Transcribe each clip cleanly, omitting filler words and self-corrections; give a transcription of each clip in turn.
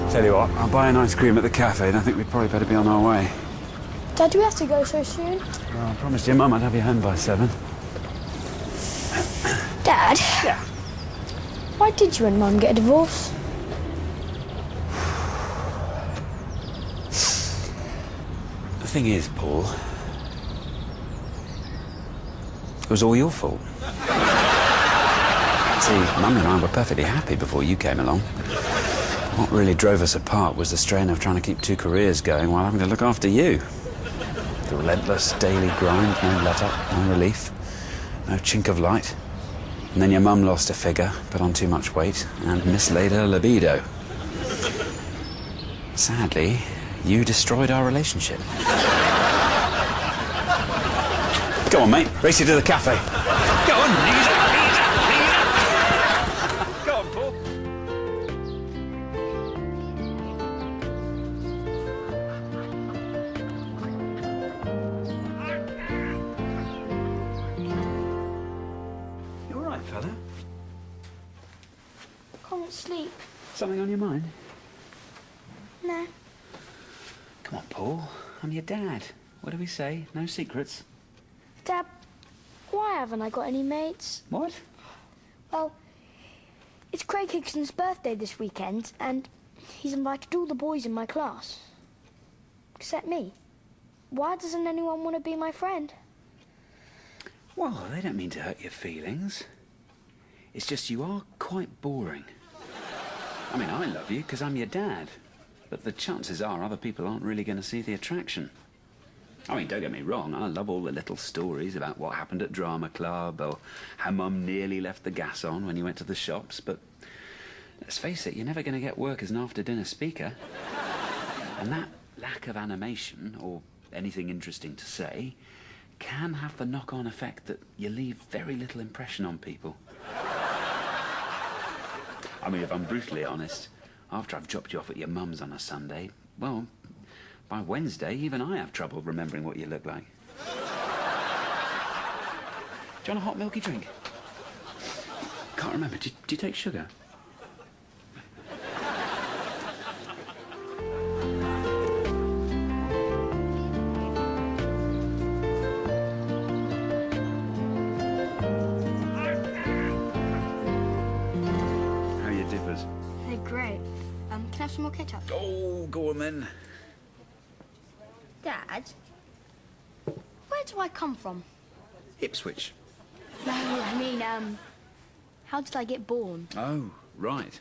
Tell you what, I'll buy an ice cream at the cafe, and I think we'd probably better be on our way. Dad, do we have to go so soon? Well, I promised your mum I'd have you home by 7. Dad? Yeah? Why did you and Mum get a divorce? The thing is, Paul, it was all your fault. See, Mum and I were perfectly happy before you came along. What really drove us apart was the strain of trying to keep 2 careers going while having to look after you. The relentless daily grind, no let-up, no relief, no chink of light. And then your mum lost a figure, put on too much weight, and mislaid her libido. Sadly, you destroyed our relationship. Go on, mate. Race you to the cafe. Go on. Ease up, ease up, ease up. Go on, Paul. You all right, fella? Can't sleep. Something on your mind? No. Come on, Paul. I'm your dad. What do we say? No secrets. Dad, why haven't I got any mates? What? Well, it's Craig Higson's birthday this weekend, and he's invited all the boys in my class. Except me. Why doesn't anyone want to be my friend? Well, they don't mean to hurt your feelings. It's just you are quite boring. I mean, I love you because I'm your dad. But the chances are other people aren't really going to see the attraction. I mean, don't get me wrong, I love all the little stories about what happened at drama club or how Mum nearly left the gas on when you went to the shops, but let's face it, you're never going to get work as an after-dinner speaker. And that lack of animation, or anything interesting to say, can have the knock-on effect that you leave very little impression on people. I mean, if I'm brutally honest, after I've dropped you off at your mum's on a Sunday, well, by Wednesday, even I have trouble remembering what you look like. Do you want a hot milky drink? Can't remember. Do you take sugar? How are your dippers? They're great. Can I have some more ketchup? Oh, go on then. Dad, where do I come from? Ipswich. No, I mean, how did I get born? Oh, right.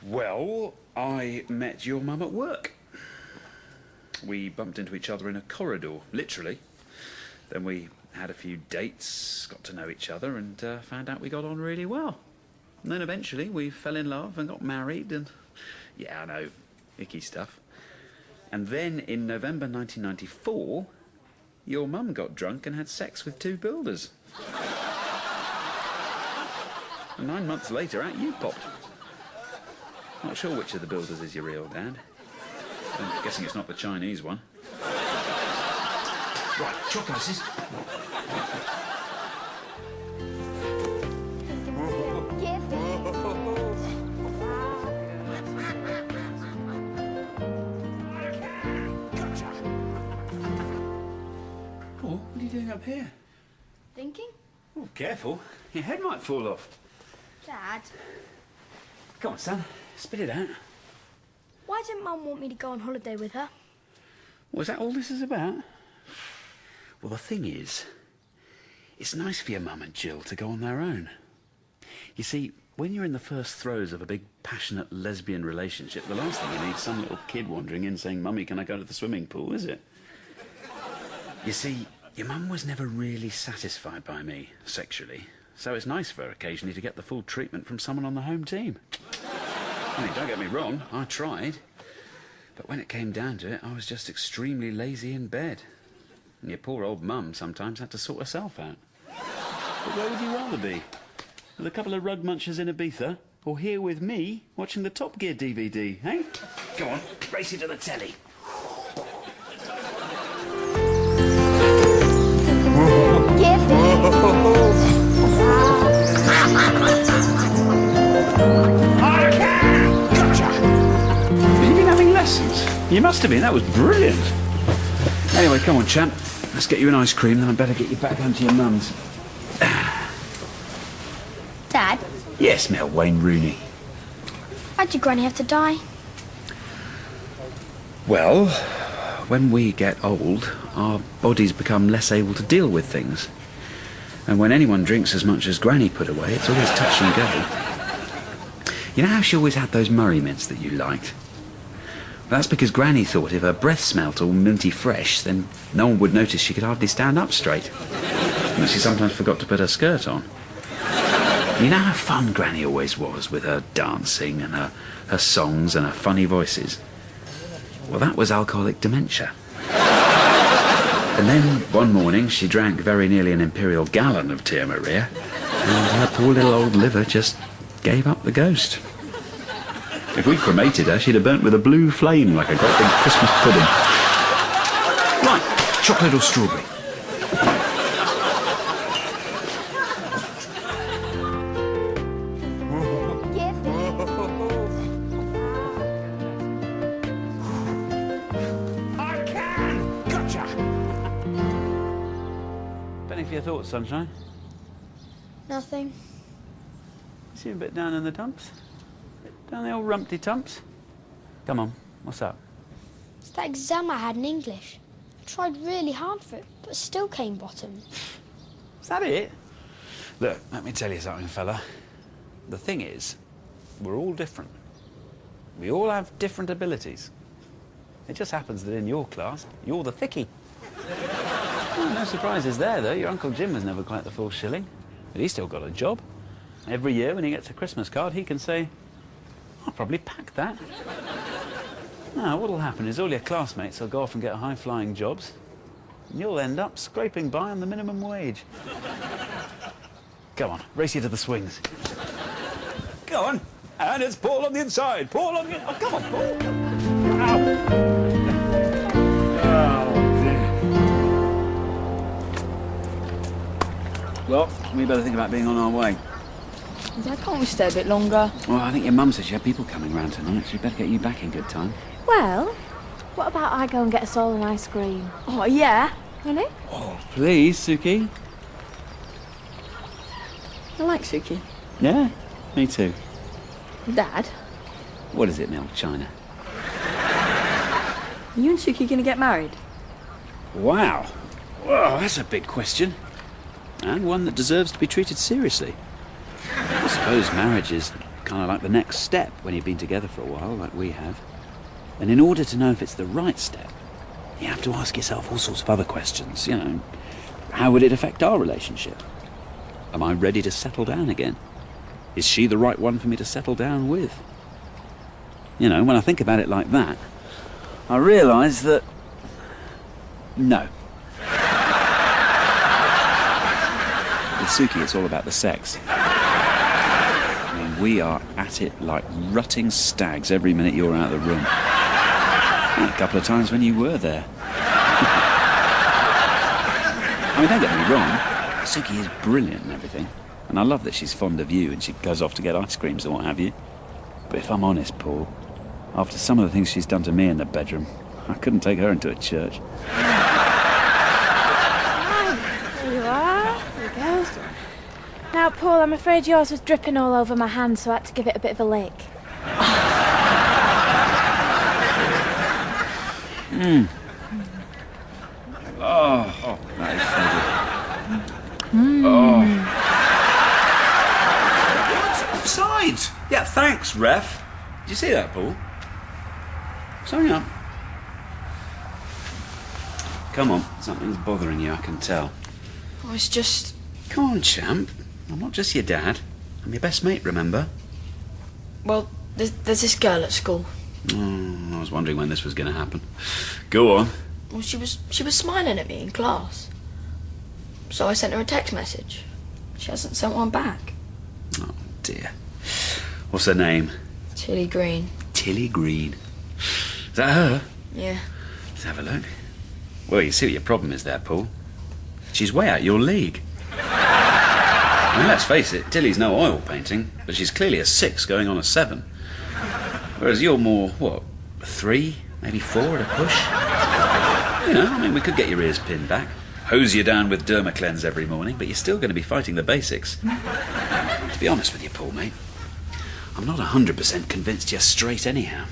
Well, I met your mum at work. We bumped into each other in a corridor, literally. Then we had a few dates, got to know each other, and found out we got on really well. And then eventually we fell in love and got married, and yeah, I know, icky stuff. And then in November 1994, your mum got drunk and had sex with 2 builders. And 9 months later, out you popped. Not sure which of the builders is your real dad. I'm guessing it's not the Chinese one. Right, chalk ices. Paul, what are you doing up here? Thinking? Oh, careful. Your head might fall off. Dad, Come on, son. Spit it out. why didn't Mum want me to go on holiday with her? Was that all this is about? Well, the thing is, it's nice for your mum and Jill to go on their own. You see, when you're in the first throes of a big, passionate lesbian relationship, the last thing you need is some little kid wandering in saying, "Mummy, can I go to the swimming pool?" is it? You see, your mum was never really satisfied by me, sexually, so it's nice for her occasionally to get the full treatment from someone on the home team. I mean, don't get me wrong, I tried. But when it came down to it, I was just extremely lazy in bed. And your poor old mum sometimes had to sort herself out. But where would you rather be? With a couple of rug munchers in Ibiza? Or here with me, watching the Top Gear DVD, eh? Go on, race you to the telly. I can! Gotcha! Have you been having lessons? You must have been. That was brilliant. Anyway, come on, champ. Let's get you an ice cream, then I'd better get you back home to your mum's. Dad, Yes, Mel, Wayne Rooney. why'd your granny have to die? Well, when we get old, our bodies become less able to deal with things. And when anyone drinks as much as Granny put away, it's always touch and go. You know how she always had those Murray mints that you liked? Well, that's because Granny thought if her breath smelt all minty fresh, then no one would notice she could hardly stand up straight. And she sometimes forgot to put her skirt on. You know how fun Granny always was with her dancing and her songs and her funny voices? Well, that was alcoholic dementia. And then one morning she drank very nearly an imperial gallon of Tia Maria, and her poor little old liver just gave up the ghost. If we'd cremated her, she'd have burnt with a blue flame like a great big Christmas pudding. Right, chocolate or strawberry? I can! Gotcha! Penny for your thoughts, sunshine. Nothing. See you a bit down in the dumps? Down the old rumpty tumps? Come on, what's up? It's that exam I had in English. I tried really hard for it, but still came bottom. Is that it? Look, let me tell you something, fella. The thing is, we're all different. We all have different abilities. It just happens that in your class, you're the thickie. Oh, no surprises there, though. Your Uncle Jim was never quite the full shilling, but he's still got a job. Every year when he gets a Christmas card, he can say, I'll probably pack that. Now, what'll happen is all your classmates will go off and get high-flying jobs, and you'll end up scraping by on the minimum wage. Come on, race you to the swings. Go on. And it's Paul on the inside. Paul on the... Oh, come on, Paul. Ow. Oh, dear. Well, we better think about being on our way. Dad, can't we stay a bit longer? Well, I think your mum said she had people coming round tonight, so we better get you back in good time. Well, what about I go and get us all an ice cream? Oh, yeah. Really? Oh, please, Suki. I like Suki. Yeah, me too. Dad, What is it, Mel? China? are you and Suki going to get married? Wow. Whoa, that's a big question. And one that deserves to be treated seriously. I suppose marriage is kind of like the next step when you've been together for a while, like we have. And in order to know if it's the right step, you have to ask yourself all sorts of other questions. You know, how would it affect our relationship? Am I ready to settle down again? Is she the right one for me to settle down with? You know, when I think about it like that, I realise that... no. With Suki, it's all about the sex. I mean, we are at it like rutting stags every minute you're out of the room. And a couple of times when you were there. I mean, don't get me wrong, Suki is brilliant and everything. And I love that she's fond of you and she goes off to get ice creams and what have you. But if I'm honest, Paul, after some of the things she's done to me in the bedroom, I couldn't take her into a church. There you are. There you go. Now, Paul, I'm afraid yours was dripping all over my hand, so I had to give it a bit of a lick. Oh, that is so good. Oh. What's offside? Yeah, thanks, ref. Did you see that, Paul? Sorry, up. Come on, something's bothering you, I can tell. Oh, it's just... Come on, champ. I'm not just your dad. I'm your best mate, remember? Well, there's this girl at school. Oh, I was wondering when this was going to happen. Go on. Well, she was smiling at me in class. So I sent her a text message. She hasn't sent one back. Oh, dear. What's her name? Tilly Green. Tilly Green. Is that her? Yeah. Let's have a look. Well, you see what your problem is there, Paul. She's way out your league. I mean, let's face it, Tilly's no oil painting, but she's clearly a 6 going on a 7. Whereas you're more, what, a 3, maybe 4 at a push? You know, I mean, we could get your ears pinned back, hose you down with Dermacleanse every morning, but you're still going to be fighting the basics. To be honest with you, Paul, mate, I'm not 100% convinced you're straight anyhow.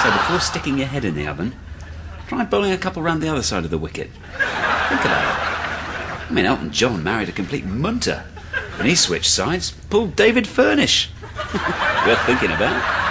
So before sticking your head in the oven, try bowling a couple round the other side of the wicket. Think about it. I mean, Elton John married a complete munter. When he switched sides, pulled David Furnish. Worth thinking about.